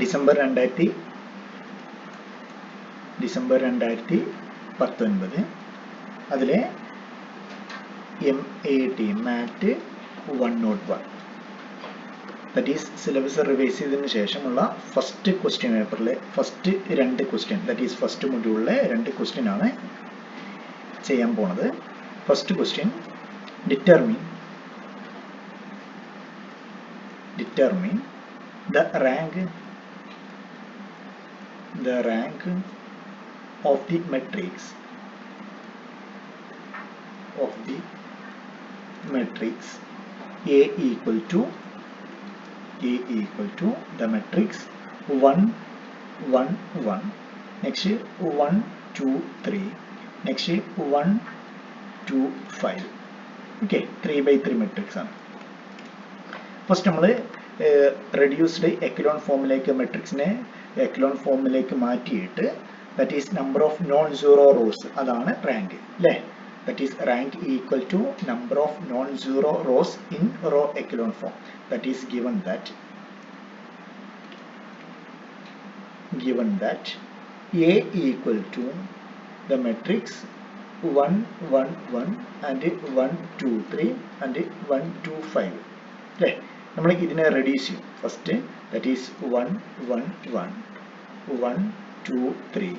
December 2019 അതിലെ MAT MAT 101 that is syllabus revise ചെയ്തതിന് ശേഷമുള്ള ഫസ്റ്റ് ക്വസ്റ്റ്യൻ പേപ്പറിലെ first 2 question that is first മൊഡ്യൂളിലെ 2 ക്വസ്റ്റ്യൻ ആണ് ചെയ്യാൻ പോണത്. First question determine the rank of the matrix A equal to the matrix 1 1 1, next 1 2 3, next 1 2 5. okay, 3x3 matrix ആണ്. First നമ്മൾ reduced echelon ഫോമിലേക്ക് മെട്രിക്സിനെ എക്കലോൺ ഫോമിലേക്ക് മാറ്റിയിട്ട് that is number of non zero rows അതാണ് റാങ്ക് അല്ലേ. That is rank equal to number of non zero rows in row echelon form. That is given that A equal to the matrix 1 1 1 and 1 2 3 and 1 2 5 അല്ലേ. നമ്മൾ ഇതിനെ reduce ചെയ്യും. First that is 1 1 1 1 2 3,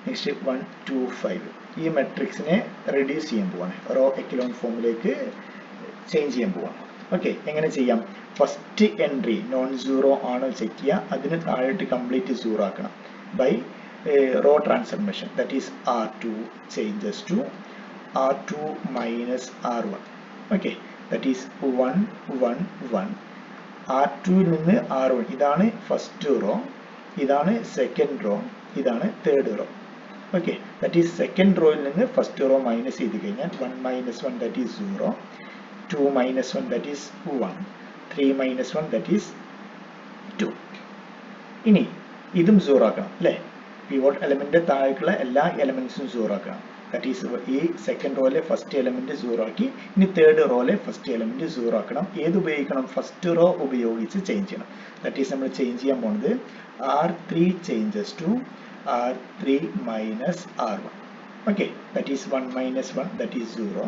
next 1 2 5. ഈ മെട്രിക്സിനെ reduce ചെയ്യാൻ പോവാണ്, row echelon ഫോമിലേക്ക് change ചെയ്യാൻ പോവാണ്. ഓക്കെ, എങ്ങനെ ചെയ്യാം? ഫസ്റ്റ് എൻട്രി നോൺ സീറോ ആണോ ചെക്ക് ചെയ്യുക, അതിന് താഴോട്ട് കംപ്ലീറ്റ് സീറോ ആക്കണം by row transformation. That is R2 changes to R2 minus R1. Okay, that is 1 1 1. R2 ൽ നിന്ന് R1, ഇതാണ് ഫസ്റ്റ് റോ, ഇതാണ് സെക്കൻഡ് റോ, ഇതാണ് third row. Okay, that is second റോയിൽ നിന്ന് ഫസ്റ്റ് റോ മൈനസ് ചെയ്ത് കഴിഞ്ഞാൽ 1 minus 1 that is 0, 2 minus 1 that is 1, 3 minus 1 that is 2. ഇനി ഇതും 0 ആക്കണം അല്ലേ. പിവോട്ട് എലമെന്റ് താഴേക്കുള്ള എല്ലാ എലമെന്റ്സും 0 ആക്കണം. ദാറ്റ് ഈസ് ഈ സെക്കൻഡ് റോയിലെ ഫസ്റ്റ് എലമെന്റ് 0 ആക്കി. ഇനി തേർഡ് റോയിലെ ഫസ്റ്റ് എലമെന്റ് 0 ആക്കണം. ഏത് ഉപയോഗിക്കണം? ഫസ്റ്റ് റോ ഉപയോഗിച്ച് ചേഞ്ച് ചെയ്യണം. ദാറ്റ് ഈസ് നമ്മൾ ചേഞ്ച് ചെയ്യാൻ പോകുന്നത് R3 changes to R3 minus R1. Okay, that is 1 minus 1 that is 0,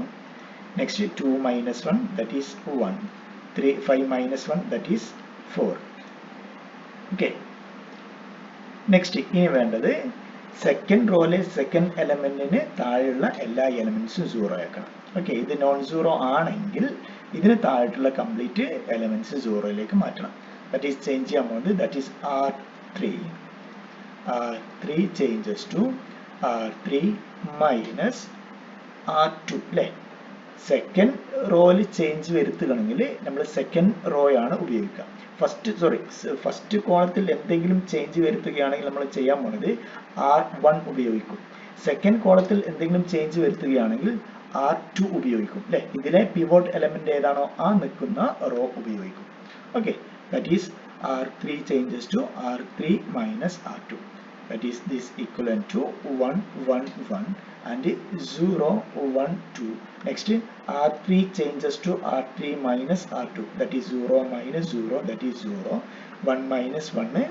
next 2 minus 1 that is 1, 5 minus 1 that is 4. Okay, next ഇനി വേണ്ടത് സെക്കൻഡ് റോയിലെ സെക്കൻഡ് എലമെന്റിന് താഴെയുള്ള എല്ലാ എലമെന്റ്സും 0 ആക്കണം. ഓക്കെ, ഇത് നോൺ സീറോ ആണെങ്കിൽ ഇതിന് താഴെയുള്ള കംപ്ലീറ്റ് എലമെന്റ്സ് 0യിലേക്ക് മാറ്റണം. ദാറ്റ് ഈസ് ചേഞ്ച് ചെയ്യാൻ പോകുന്നത് that is R3 changes to R3 minus R2 അല്ലേ. സെക്കൻഡ് റോയിൽ ചേഞ്ച് വരുത്തുകയാണെങ്കിൽ നമ്മൾ സെക്കൻഡ് റോ ആണ് ഉപയോഗിക്കുക. ഫസ്റ്റ് കോളത്തിൽ എന്തെങ്കിലും ചേഞ്ച് വരുത്തുകയാണെങ്കിൽ നമ്മൾ ചെയ്യാൻ പോകുന്നത് R1 ഉപയോഗിക്കും. സെക്കൻഡ് കോളത്തിൽ എന്തെങ്കിലും ചേഞ്ച് വരുത്തുകയാണെങ്കിൽ R2 ഉപയോഗിക്കും അല്ലേ. ഇതിലെ പിവോട്ട് എലമെന്റ് ഏതാണോ ആ നിൽക്കുന്ന റോ ഉപയോഗിക്കും. Okay, that is R3 changes to R3 minus R2. That is this equivalent to 1 1 1 and 0 1 2. Next R3 changes to R3 minus R2. That is 0 minus 0 that is 0. 1 minus 1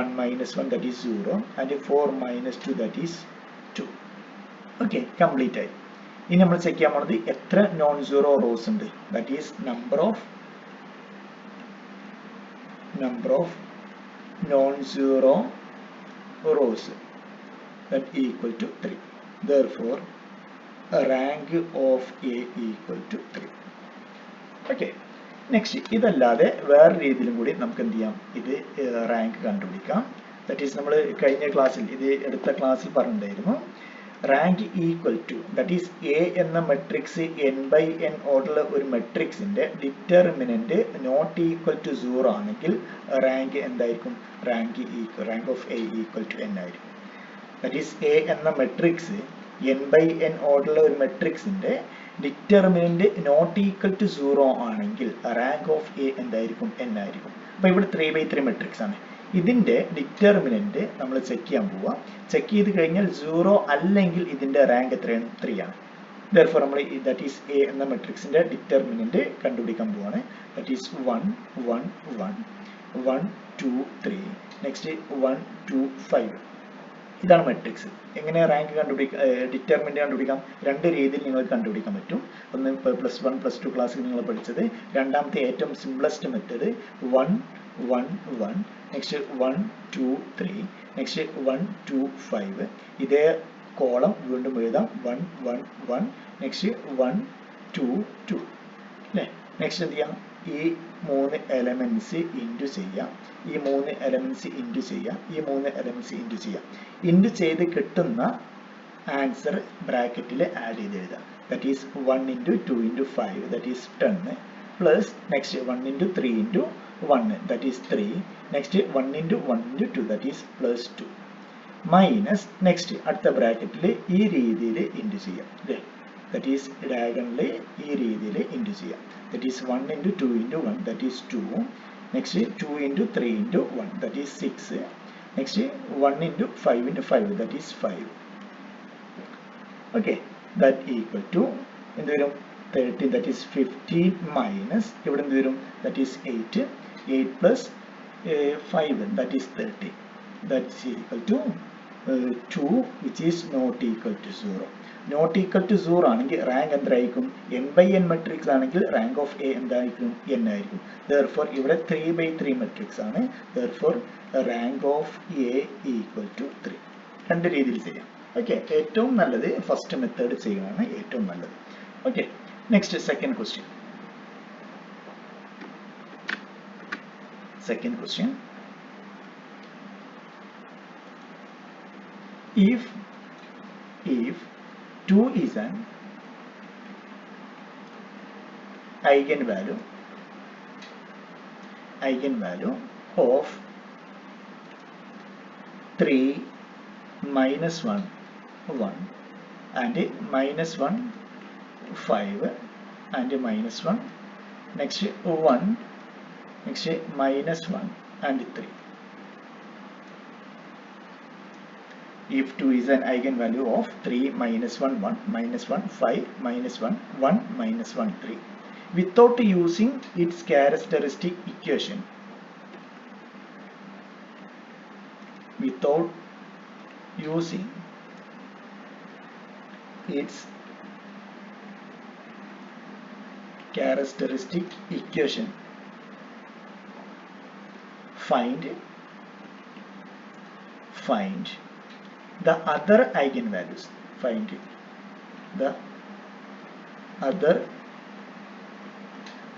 1 minus 1 that is 0 and 4 minus 2 that is 2. Okay, complete ആയി. ഇനി നമ്മൾ check ചെയ്യാൻ പോകുന്നത് എത്ര non zero rose ഉണ്ട്. That is number of non-zero rows that equal to 3. Therefore, rank of A equal to 3. Okay. Next, ഇതല്ലാതെ വേറെ രീതിയിലും കൂടി നമുക്ക് എന്ത് ചെയ്യാം, ഇത് റാങ്ക് കണ്ടുപിടിക്കാം. ദാറ്റ് ഈസ് നമ്മൾ കഴിഞ്ഞ ക്ലാസ്സിൽ ഇത് എടുത്ത ക്ലാസ്സിൽ പറഞ്ഞിട്ടുണ്ടായിരുന്നു. Rank equal to that is A എന്ന മെട്രിക്സ് n/n ഓർഡറുള്ള ഒരു മെട്രിക്സിന്റെ ഡിറ്റർമിനന്റ് നോട്ട് ഈക്വൽ ടു 0 ആണെങ്കിൽ റാങ്ക് എന്തായിരിക്കും? Rank of A equal to n ആയിരിക്കും. ദാറ്റ് ഈസ് എ എന്ന മെട്രിക്സ് n/n ഓർഡറുള്ള ഒരു മെട്രിക്സിന്റെ ഡിറ്റർമിനന്റ് നോട്ട് ഈക്വൽ ടു 0 ആണെങ്കിൽ റാങ്ക് ഓഫ് എ എന്തായിരിക്കും? n ആയിരിക്കും. അപ്പൊ ഇവിടെ 3/3 മെട്രിക്സ് ആണ്. ഇതിന്റെ ഡിറ്റർമിനന്റ് നമ്മൾ ചെക്ക് ചെയ്യാൻ പോവുക. ചെക്ക് ചെയ്ത് കഴിഞ്ഞാൽ 0 അല്ലെങ്കിൽ ഇതിന്റെ റാങ്ക് എത്രയാണ്? 3 ആണ്. Therefore നമ്മൾ that is A എന്ന മെട്രിക്സിന്റെ ഡിറ്റർമിനന്റ് കണ്ടുപിടിക്കാൻ പോവാണ്. that is 1 1 1 1 2 3 next 1 2 5. ഇതാണ് മെട്രിക്സ്. എങ്ങനെ റാങ്ക് ഡിറ്റർമിനന്റ് കണ്ടുപിടിക്കാം? രണ്ട് രീതിയിൽ നിങ്ങൾക്ക് കണ്ടുപിടിക്കാൻ പറ്റും. ഒന്ന് +1 +2 ക്ലാസ്സിൽ നിങ്ങൾ പഠിച്ചത്. രണ്ടാമത്തെ ഏറ്റവും സിംപ്ലസ്റ്റ് മെത്തേഡ് 1 1 1 നെക്സ്റ്റ് 1 2 3 നെക്സ്റ്റ് 1 2 5. ഇതേ കോളം വീണ്ടും എഴുതാം. 1 1 1 നെക്സ്റ്റ് 1 2 2 അല്ലേ? നെക്സ്റ്റ് എന്ത് ചെയ്യാം? ഈ 3 എലമെന്റ്സ് ഇൻറ്റു ചെയ്യാം. ഈ 3 എലമെന്റ്സ് ഇൻറ്റു ചെയ്യാം. ഈ 3 എലമെന്റ്സ് ഇൻറ്റു ചെയ്യാം. ഇൻറ്റു ചെയ്ത് കിട്ടുന്ന ആൻസർ ബ്രാക്കറ്റിൽ ആഡ് ചെയ്ത് എഴുതാം. That is 1 into 2 into 5 that is 10 plus next 1 into 3 into 1 that is 3 next 1 into 1 into 2 that is +2 minus next അടുത്ത ബ്രാക്കറ്റിൽ ഈ രീതിയിൽ ഇൻറ്റു ചെയ്യാം. that is diagonally ഈ രീതിയിൽ ഇൻറ്റു ചെയ്യാം. that is 1 into 2 into 1 that is 2 next 2 into 3 into 1 that is 6 next 1 into 5 into 5 that is 5. okay, that equal to എന്ത് വരും? 30 that is 15 minus ഇവിടെ എന്ത് വരും? that is 8 8 plus 5 that is 30 that is equal to 2 which is not equal to 0. Not equal to 0 ആണെങ്കിൽ rank എന്തായിരിക്കും? n/n matrix ആണെങ്കിൽ rank of A എന്തായിരിക്കും? n ആയിരിക്കും. therefore ഇവിടെ 3/3 മെട്രിക്സ് ആണ്. therefore rank of A equal to 3. രണ്ട് രീതിയിൽ ചെയ്യാം. ഓക്കെ, ഏറ്റവും നല്ലത് ഫസ്റ്റ് മെത്തേഡ് ചെയ്യുന്നതാണ് ഏറ്റവും നല്ലത്. Okay, next second question. Second question, if 2 is an eigenvalue of 3 minus 1 1 and minus 1 5 and minus 1 next 1 next minus 1 and 3. if 2 is an eigenvalue of 3 minus 1 1 minus 1 5 minus 1 1 minus 1 3 without using its characteristic equation, without using its characteristic equation, find the other eigenvalues. Find the other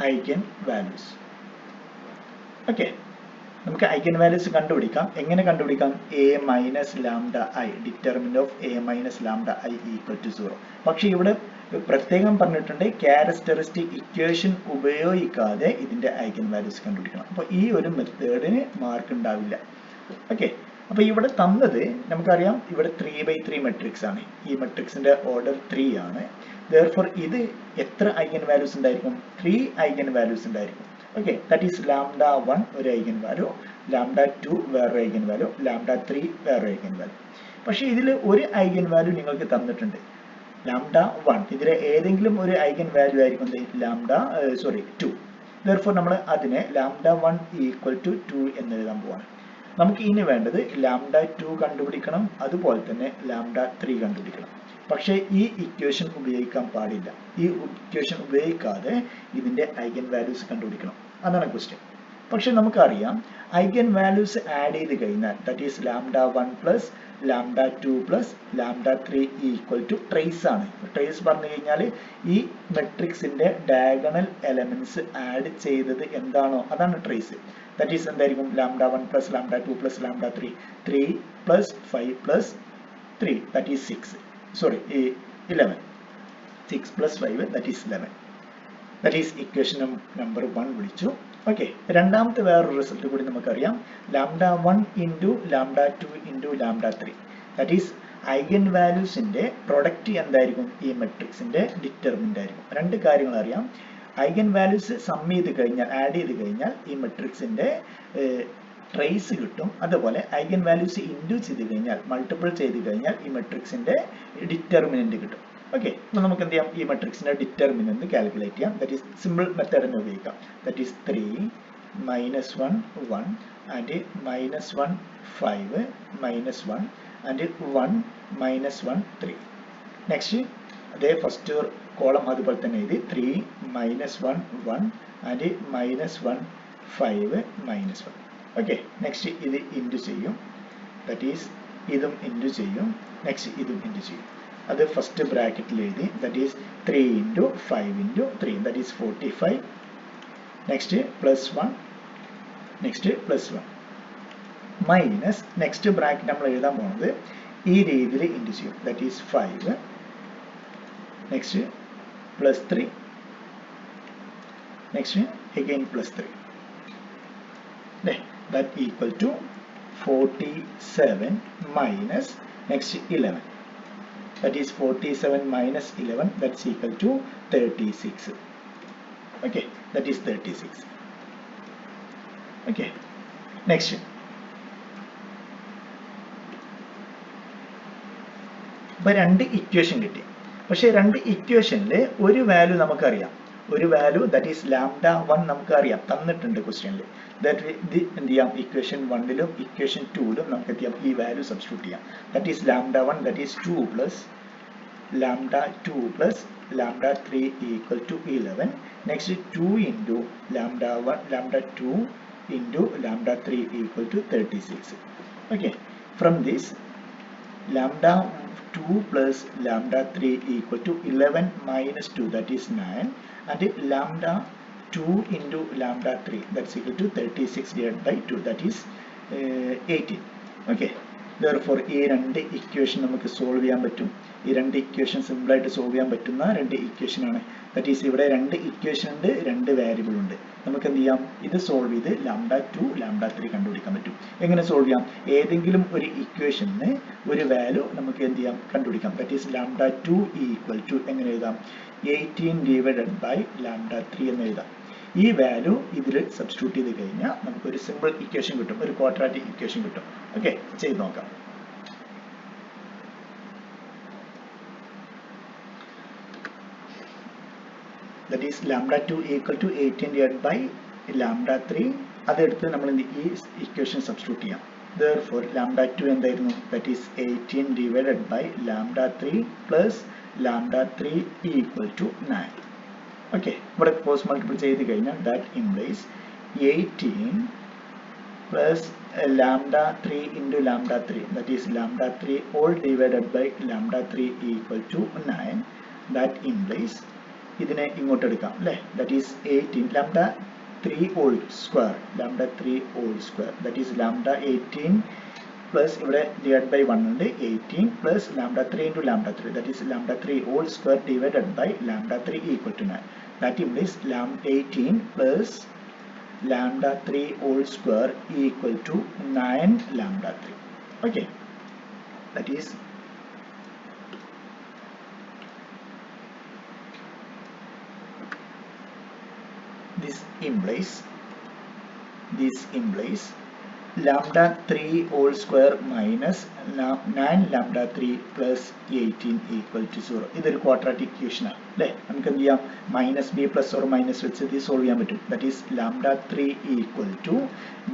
eigenvalues. Okay, നമുക്ക് eigenvalues കണ്ടുപിടിക്കാം. എങ്ങനെ കണ്ടുപിടിക്കാം? a minus lambda I, determinant of a minus lambda I equal to 0. പക്ഷെ ഇവിടെ പ്രത്യേകം പറഞ്ഞിട്ടുണ്ട് characteristic equation ഉപയോഗിക്കാതെ ഇതിന്റെ eigenvalues കണ്ടുപിടിക്കണം. അപ്പോൾ ഈ ഒരു മെത്തേഡിന് മാർക്ക് ഉണ്ടാവില്ല. ഓക്കെ, അപ്പോൾ ഇവിടെ തന്നത് നമുക്കറിയാം, ഇവിടെ 3/3 മെട്രിക്സ് ആണ്. ഈ മെട്രിക്സിന്റെ ഓർഡർ 3 ആണ്. therefore ഇത് എത്ര ഐഗൻ വാല്യൂസ് ഉണ്ടായിരിക്കും? 3 ഐഗൻ വാല്യൂസ് ഉണ്ടായിരിക്കും. ഓക്കെ, ദാറ്റ് ഈസ് ലാംഡ 1 ഒരു ഐഗൻ വാല്യൂ, ലാംഡ 2 വേറൊരു ഐഗൻ വാല്യൂ, ലാംഡ 3 വേറൊരു ഐഗൻ വാല്യൂ. പക്ഷേ ഇതിൽ ഒരു ഐഗൻ വാല്യൂ നിങ്ങൾക്ക് തന്നിട്ടുണ്ട്, ലാംഡ 1. ഇതിലെ ഏതെങ്കിലും ഒരു ഐഗൻ വാല്യൂ ആയിരിക്കും ലാംഡ 2. therefore നമ്മൾ അതിനെ ലാംഡ 1 ഈക്വൽ ടു 2 എന്ന് എഴുതാൻ പോവാണ്. നമുക്ക് ഇനി വേണ്ടത് ലാംഡ 2 കണ്ടുപിടിക്കണം, അതുപോലെ തന്നെ ലാംഡ 3 കണ്ടുപിടിക്കണം. പക്ഷേ ഈ ഇക്വേഷൻ ഉപയോഗിക്കാൻ പാടില്ല. ഈ ഇക്വേഷൻ ഉപയോഗിക്കാതെ ഇതിന്റെ ഐഗൻ വാല്യൂസ് കണ്ടുപിടിക്കണം. അതാണ് ക്വസ്റ്റ്യൻ. പക്ഷെ നമുക്കറിയാം ഐഗൻ വാല്യൂസ് ആഡ് ചെയ്ത് കഴിഞ്ഞാൽ that is lambda 1 plus lambda 2 plus lambda 3 equal to trace ആണ്. ട്രേസ് പറഞ്ഞു കഴിഞ്ഞാൽ ഈ മെട്രിക്സിന്റെ ഡയഗണൽ എലമെന്റ്സ് ആഡ് ചെയ്തത് എന്താണോ അതാണ് ട്രേസ്. ദാറ്റ് ഈസ് എന്തായിരിക്കും? Lambda 1 plus lambda 2 plus lambda 3 3 plus 5 plus 3 that is 6 sorry 11 6 plus 5 that is 11. That is equation number 1 വിളിച്ചു. ഓക്കെ, രണ്ടാമത്തെ വേറൊരു റിസൾട്ട് കൂടി നമുക്കറിയാം. Lambda 1 into lambda 2 into lambda 3 that is eigen വാല്യൂസിന്റെ പ്രൊഡക്റ്റ് എന്തായിരിക്കും? ഈ മെട്രിക്സിന്റെ ഡിറ്റർമിനന്റ് ആയിരിക്കും. രണ്ട് കാര്യങ്ങൾ അറിയാം. ഐഗൻ വാല്യൂസ് സം ചെയ്ത് കഴിഞ്ഞാൽ, ആഡ് ചെയ്ത് കഴിഞ്ഞാൽ ഈ മെട്രിക്സിന്റെ ട്രേസ് കിട്ടും. അതുപോലെ ഐഗൻ വാല്യൂസ് ഇൻഡ്യൂസ് ചെയ്ത് കഴിഞ്ഞാൽ, മൾട്ടിപ്പിൾ ചെയ്ത് കഴിഞ്ഞാൽ ഈ മെട്രിക്സിന്റെ ഡിറ്റർമിനന്റ് കിട്ടും. Okay, now നമുക്ക് എന്ത് ചെയ്യാം, ഈ മെട്രിക്സിന്റെ ഡിറ്റർമിനന്റ് കാൽക്കുലേറ്റ് ചെയ്യാം. ദാറ്റ് ഈസ് സിമ്പിൾ മെത്തേഡ് തന്നെ ഉപയോഗിക്കാം. That is 3 minus 1 1 and minus 1 5 minus 1 and 1 minus 1 3. Next അതേ ഫസ്റ്റ് കോളം അതുപോലെ തന്നെ എഴുതി 3 minus 1 1 and minus 1 5 minus 1. Okay, next ഇത് ഇൻറ്റു ചെയ്യും. ദാറ്റ് ഈസ് ഇതും ഇൻറ്റു ചെയ്യും. നെക്സ്റ്റ് ഇതും ഇൻറ്റു ചെയ്യും. അത് ഫസ്റ്റ് ബ്രാക്കറ്റിൽ എഴുതി. That is 3 into 5 into 3, that is 45. Next plus 1, next plus 1 minus next bracket നമ്മൾ എഴുതാൻ പോകുന്നത് ഈ രീതിയിൽ ഇൻറ്റു ചെയ്യും. That is 5, next plus 3, next again plus 3. അല്ലേ, that equal to 47 minus next 11. That is 47 minus 11, that's equal to 36. Okay, that is 36. Okay, next. ഇപ്പോൾ രണ്ട് equation കിട്ടി. പക്ഷേ രണ്ട് ഇക്വേഷനിൽ ഒരു വാല്യൂ നമുക്കറിയാം. ഒരു വാല്യൂ ദാറ്റ് ഈസ് ലാംഡ 1 നമുക്ക് അറിയാം, തന്നിട്ടുണ്ട് ക്വസ്റ്റ്യനിൽ. ദാറ്റ് ഇത് എന്ത് ചെയ്യാം, ഇക്വേഷൻ 1ലും ഇക്വേഷൻ 2ലും നമുക്ക് എന്ത് ചെയ്യാം, ഈ വാല്യൂ സബ്സ്റ്റിറ്റ്യൂട്ട് ചെയ്യാം. That is lambda 1 that is 2 plus lambda 2 plus lambda 3 equal to 11. Next 2 into lambda 1 lambda 2 into lambda 3 equal to 36. Okay, from this lambda 2 plus lambda 3 equal to 11 minus 2, that is 9, and lambda 2 into lambda 3, that's equal to 36 divided by 2, that is 18. Okay, therefore ഈ രണ്ട് equation നമുക്ക് solve ചെയ്യാൻ പറ്റും. ഈ രണ്ട് equation simple ആയിട്ട് solve ചെയ്യാൻ പറ്റുന്ന രണ്ട് ഇക്വേഷൻ ആണ്. ദാറ്റ് ഈസ് ഇവിടെ രണ്ട് ഇക്വേഷൻ ഉണ്ട്, രണ്ട് വേരിയബിൾ ഉണ്ട്. നമുക്ക് എന്ത് ചെയ്യാം, ഇത് സോൾവ് ചെയ്ത് ലാംഡ 2 ലാംഡ 3 കണ്ടുപിടിക്കാൻ പറ്റും. എങ്ങനെ സോൾവ് ചെയ്യാം, ഏതെങ്കിലും ഒരു ഇക്വേഷന് ഒരു വാല്യൂ നമുക്ക് എന്ത് ചെയ്യാം, കണ്ടുപിടിക്കാം. That is lambda 2 equal to എങ്ങനെ എഴുതാം, 18 ഡിവൈഡഡ് ബൈ ലാംഡ 3 എന്ന് എഴുതാം. ഈ വാല്യൂ ഇതിൽ സബ്സ്റ്റിറ്റ്യൂട്ട് ചെയ്ത് കഴിഞ്ഞാൽ നമുക്കൊരു സിമ്പിൾ ഇക്വേഷൻ കിട്ടും, ഒരു ക്വാഡ്രാറ്റിക് ഇക്വേഷൻ കിട്ടും. ഓക്കെ, ചെയ്ത് നോക്കാം. That is lambda 2 equal to 18 divided by lambda 3. അതെടുത്ത് നമ്മൾ ഈ ഇക്വേഷൻ സബ്സ്റ്റിറ്റ്യൂട്ട് ചെയ്യാം. Therefore lambda 2 എന്തായിരുന്നു, that is 18 divided by lambda 3 plus lambda 3 equal to 9. Okay, ഇവിടെ ക്രോസ് മൾട്ടിപ്പിൾ ചെയ്ത് കഴിഞ്ഞാൽ that implies 18 plus lambda 3 into lambda 3, that is lambda 3 all divided by lambda 3 equal to 9. That implies ഇതിനെ ഇങ്ങോട്ട് എടുക്കാം അല്ലേ, that is 18 lambda 3 whole square, lambda 3 whole square, that is lambda 18 plus ഇവിടെ divide by 1 ഉണ്ട്, 18 പ്ലസ് lambda 3 into lambda 3, that is lambda 3 whole square divided by lambda 3 equal to 9. That implies 18 പ്ലസ് lambda 3 whole square equal to 9 lambda 3. Okay, that is this implies lambda 3 whole square minus 9 lambda 3 plus 18 equal to 0. ഇതൊരു quadratic equation ആണ് അല്ലേ. നമുക്ക് എന്ത് ചെയ്യാം, minus B plus or minus വെച്ച് ഇത് solve ചെയ്യാൻ പറ്റും. That is lambda 3 equal to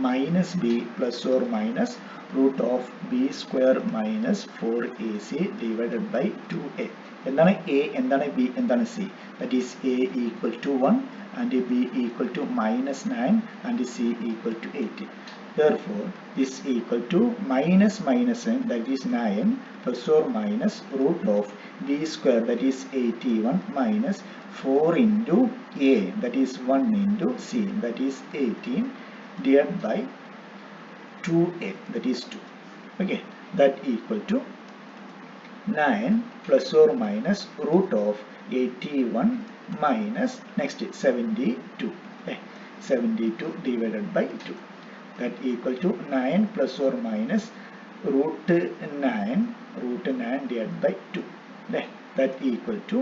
minus B plus or minus root of B square minus 4ac divided by 2a. എന്താണ് a, എന്താണ് b, എന്താണ് c? That is a equal to 1 and b equal to minus 9 and c equal to 18. Therefore this equal to minus minus n, that is 9 plus or minus root of b square, that is 81 minus 4 into a, that is 1 into c, that is 18 divided by 2a, that is 2. Okay, that equal to 9 plus or minus root of 81 minus next 72, 72 divided by 2, that equal to 9 plus or minus root 9 divided by 2, that equal to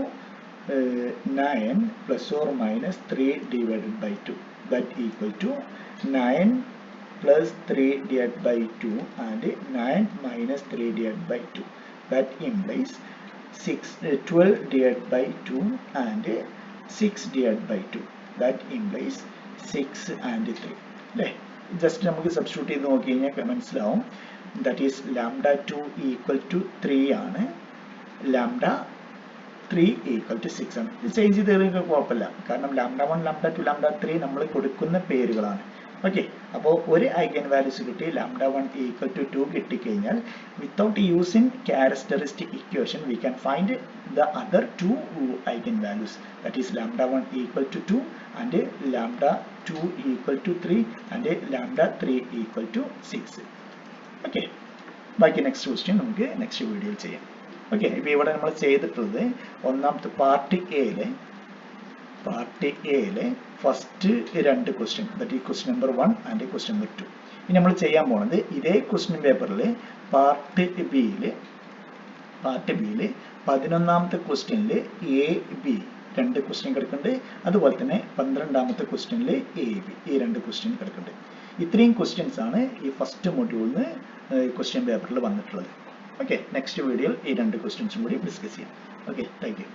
9 plus or minus 3 divided by 2, that equal to 9 plus 3 divided by 2 and 9 minus 3 divided by 2. That implies 12 divided by 2 and 6 divided by 2. That implies 6 and 3. അല്ലേ? Just നമുക്ക് substitute ചെയ്ത് നോക്കി കഴിഞ്ഞാൽ മനസ്സിലാവും. That is lambda 2 equal to 3 ആണ്, lambda 3 equal to 6 ആണ്. ഇത് change ചെയ്ത് കഴിഞ്ഞാൽ കുഴപ്പമില്ല, കാരണം ലാംഡ 1, ലാംഡ 2, ലാംഡ 3 നമ്മൾ കൊടുക്കുന്ന പേരുകളാണ്. ഓക്കെ, അപ്പോൾ ഒരു ഐഗൻ വാല്യൂസ് കിട്ടി, ലാംഡ 1 ഈക്വൽ ടു 2 കിട്ടിക്കഴിഞ്ഞാൽ without using characteristic equation we can find the other two eigen values, that is lambda 1 equal to 2 and lambda 2 equal to 3 and lambda 3 equal to 6. Okay, ബാക്കി next question നമുക്ക് next വീഡിയോയിൽ ചെയ്യാം. Okay, ഇപ്പോൾ ഇവിടെ നമ്മൾ ചെയ്തിട്ടുള്ളത് ഒന്നാമത്തെ പാർട്ട് എയിലെ ഫസ്റ്റ് 2 ക്വസ്റ്റ്യൻ, ദാറ്റ് ഈ question number 1 and question number 2. ഇനി നമ്മൾ ചെയ്യാൻ പോകുന്നത് ഇതേ ക്വസ്റ്റ്യൻ പേപ്പറിൽ പാർട്ട് ബിയിൽ 11ാമത്തെ ക്വസ്റ്റ്യനിൽ എ ബി 2 ക്വസ്റ്റ്യൻ കിടക്കുന്നുണ്ട്, അതുപോലെ തന്നെ 12ാമത്തെ ക്വസ്റ്റ്യനിൽ എ ബി ഈ 2 ക്വസ്റ്റ്യൻ കിടക്കുന്നുണ്ട്. ഇത്രയും ക്വസ്റ്റ്യൻസ് ആണ് ഈ ഫസ്റ്റ് മൊഡ്യൂളിന് ക്വസ്റ്റ്യൻ പേപ്പറിൽ വന്നിട്ടുള്ളത്. ഓക്കെ, നെക്സ്റ്റ് വീഡിയോയിൽ ഈ 2 ക്വസ്റ്റ്യൻസും കൂടി ഡിസ്കസ് ചെയ്യാം. Okay, thank you.